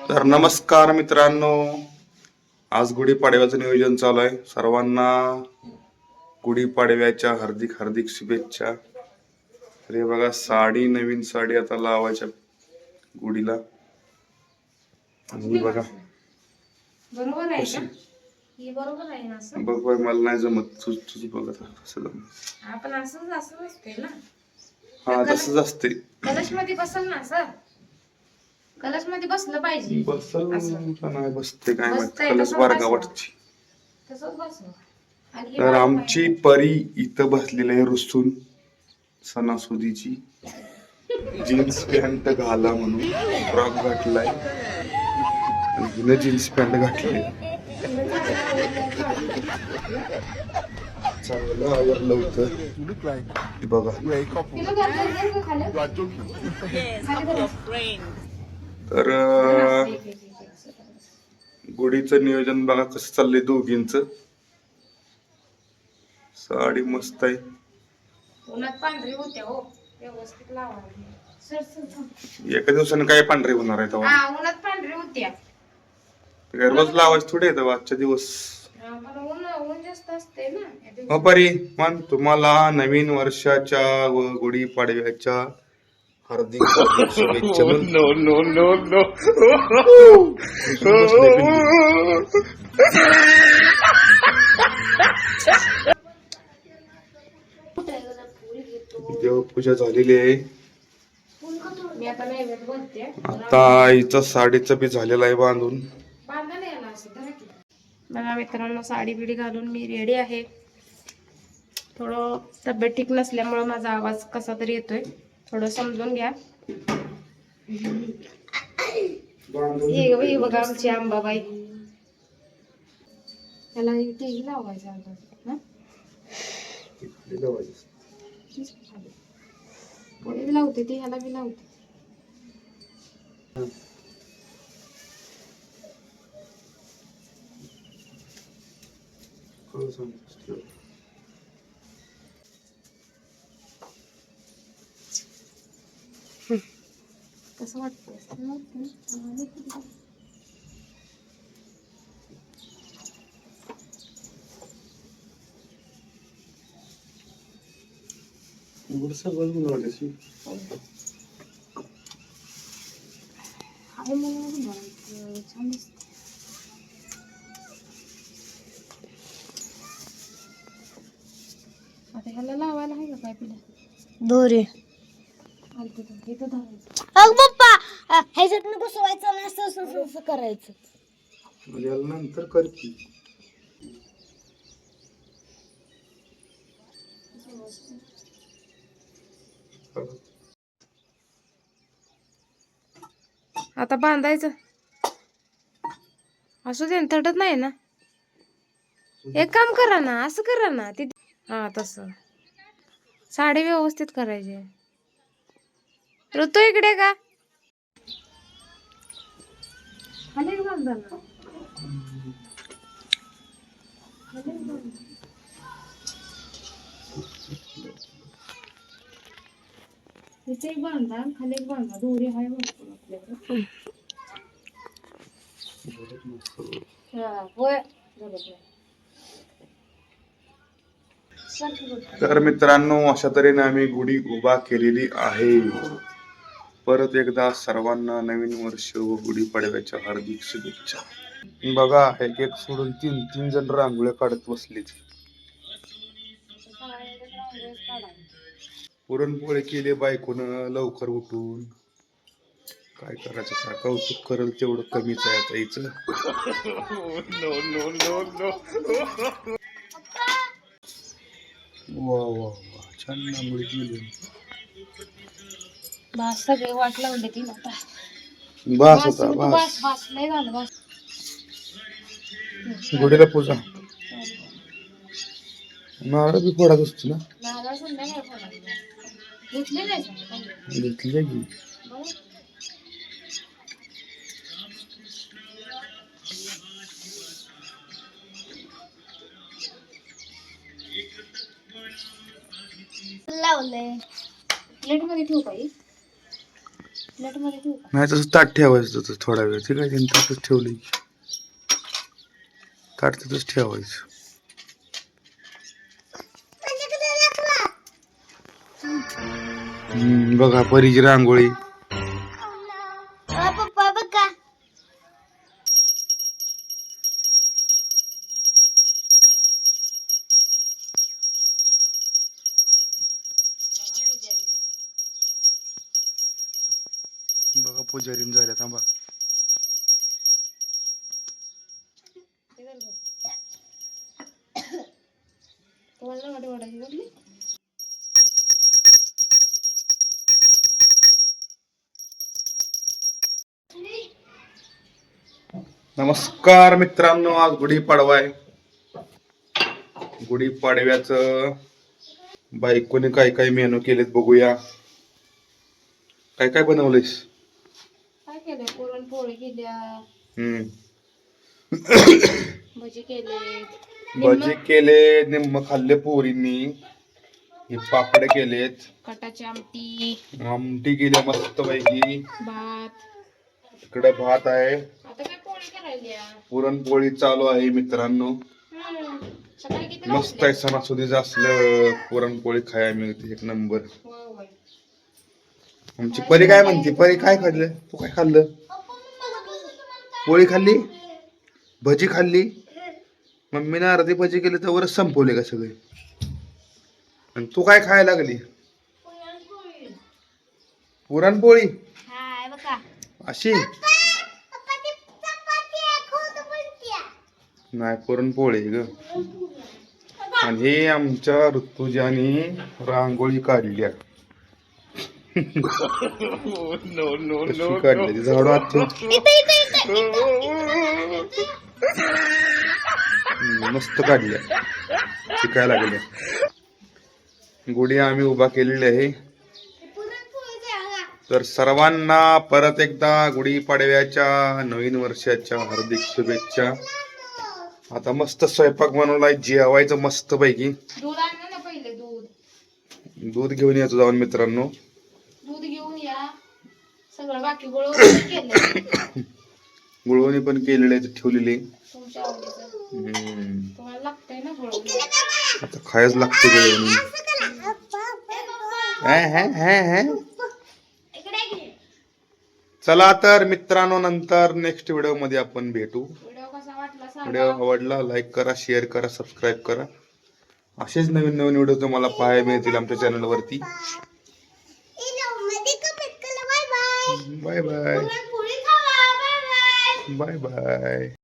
तर नमस्कार मित्रांनो, आज गुढीपाडव्याचं नियोजन चालू आहे. सर्वांना गुढीपाडव्याच्या हार्दिक हार्दिक शुभेच्छा. तर हे बघा, नवीन साडी आता लावायच्या गुढीला. आणि बघा बरोबर आहे का? हे बरोबर आहे ना? असं बघ बाई, मला नाही जमत. तुझ बघत कसं आपण असंच असते ना. हा, तसंच असते. कलश मध्ये बसल ना सर, कलश मध्ये बसलं पाहिजे. बसल का नाही बसते काय माहित. बसतंय, कलश तसंच बारगावची. तसंच बसव. आणि तर आमची परी इथं बसलेली आहे रुसून, सणासुदीची. जीन्स पॅन्ट घाला म्हणून फ्रॉक घातलाय आणि हिनं जीन्स पॅन्ट घातली. चांगलं आवरलं होतं बघा. तर गुढीचं नियोजन बघा कसं चाललंय दोघींचं. साडी मस्त आहे. उन्हात पांढरी होत्या हो, व्यवस्थित लावा. एका दिवसाने काय पांढरे होणार आहे तेव्हा? हा, उन्हात पांढरी होत्या. रोज लावायचं थोडे येतं आजच्या दिवस. ऊन जास्त असते ना. हो परी मन, तुम्हाला नवीन वर्षाच्या व गुढीपाडव्याच्या हार्दिक हार्दिक शुभेच्छा. No no no no. देवपूजा झालेली आहे. मी आता नैवेद्य बोलते. आता आईचं साडीचं बी झालेलं आहे बांधून. बघा मित्रांनो, साडी बिडी घालून मी रेडी आहे. थोडं तब्येत ठीक नसल्यामुळे माझा आवाज कसा तरी येतोय, थोडं समजून घ्या. हे बघा आमची अंबाबाई. त्याला टीव्ही लावायचं पुढे बी लावते ती, ह्याला बी लावते. कसं वाटतं? छान दिसत. आता ह्याला लावायला आहे का काय पिला दोरे? अग पप्पा, ह्याच्यातनं बसवायचं ना, असं करायचं. नंतर करते. आता बांधायचं. असू दे, थटत नाही ना. एक काम करा ना, असं करा ना. हा, तसं साडी व्यवस्थित करायची. ऋतू इकडे का? इथे एक बांधा, खाली एक बांधा. दोरी आहे भरपूर आपल्याकडे. तर मित्रांनो, अशा तऱ्हेने आम्ही गुढी उभा केलेली आहे. परत एकदा सर्वांना नवीन वर्ष व गुढीपाडव्याच्या हार्दिक शुभेच्छा. बघा, एक एक सोडून तीन जण रांगोळ्या काढत बसलेत. पुरणपोळी केली बायकोन लवकर उठून. काय करायचं, काय कौतुक करल तेवढं कमीच आहे आता हिचं. वा वा वा, छान रांगोळी केली. बास, सगळे वाट लावले ती आता. बास होता, बास. बास लय झालं. बास. गुढीला पूजा. नारळ बी फोडाच असतो ना. नारळ संध्याकाळी फोडायचा. घेतले नाही का? घेतली की. लावलंय. प्लेट मध्ये ठेवू काही. प्लेट मध्ये ठेवू का? नाही तसं ताट ठेवायचं तसं थोडा वेळ ठीक आहे त्यांनी ताटच ठेवलं ताट तसंच ठेवायचं. बघा परीची रांगोळी. पप्पा बघा. बघा पुजारीन झाल्या थांबा. तुम्हाला वाटी वाटायची कुठली? नमस्कार मित्रांनो, आज गुढीपाडवा आहे. गुढीपाडव्याचं बायकोने काय काय मेनू केलेत बघूया. काय काय बनवलंयस? काय केलंय? पुरणपोळी केल्या, भजी केले, भजी केले, निम्म खाल्ले पोरींनी. हे पापड केलेत, कटाची आमटी, आमटी केली मस्त पैकी. भात. इकडे भात आहे, आता काय पोळी करायली? पुरणपोळी चालू आहे मित्रांनो. सकाळी किती मस्त आहे, सणासुदीचं असलं पुरणपोळी खायला मिळते एक नंबर. होय. आमची परी काय म्हणते? परी काय खाल्लं? तू काय खाल्लं? पोळी खाल्ली, भजी खाल्ली. मम्मीने अर्धी भजी केली तर वरच संपवले का सगळे? आणि तू काय खायला लागली? पुरणपोळी हाय बघा. अशी नाही, पुरणपोळी ग. आणि हे आमच्या ऋतुजानी रांगोळी काढली. कशी काढली ती? झाडू हात मस्त काढल्या, शिकायला लागल्या. गुढी आम्ही उभा केलेली आहे. तर सर्वांना परत एकदा गुढीपाडव्याच्या नवीन वर्षाच्या हार्दिक शुभेच्छा. आता मस्त स्वयंपाक बनवलाय, जेवायचं मस्त पैकी. दूध आणलं ना पहिले? दूध घेऊन यायचं जाऊन मित्रांनो. दूध घेऊन या. सगळं बाकी गोळवून केलं, गुळवणी पण केलेले ठेवलेले. तुमच्या आवडीचं. तुम्हाला लागतंय ना गोळवून? आता खायच लागते गुळवणी. चला तर मित्रांनो, नंतर नेक्स्ट व्हिडिओ मध्ये आपण भेटू. व्हिडिओ कसा वाटला सांगा. व्हिडिओ आवडला लाईक करा, शेअर करा, सबस्क्राईब करा. असेच नवीन नवीन व्हिडिओ तुम्हाला पाहायला मिळतील आमच्या चॅनल वरती. Bye bye. Bye bye.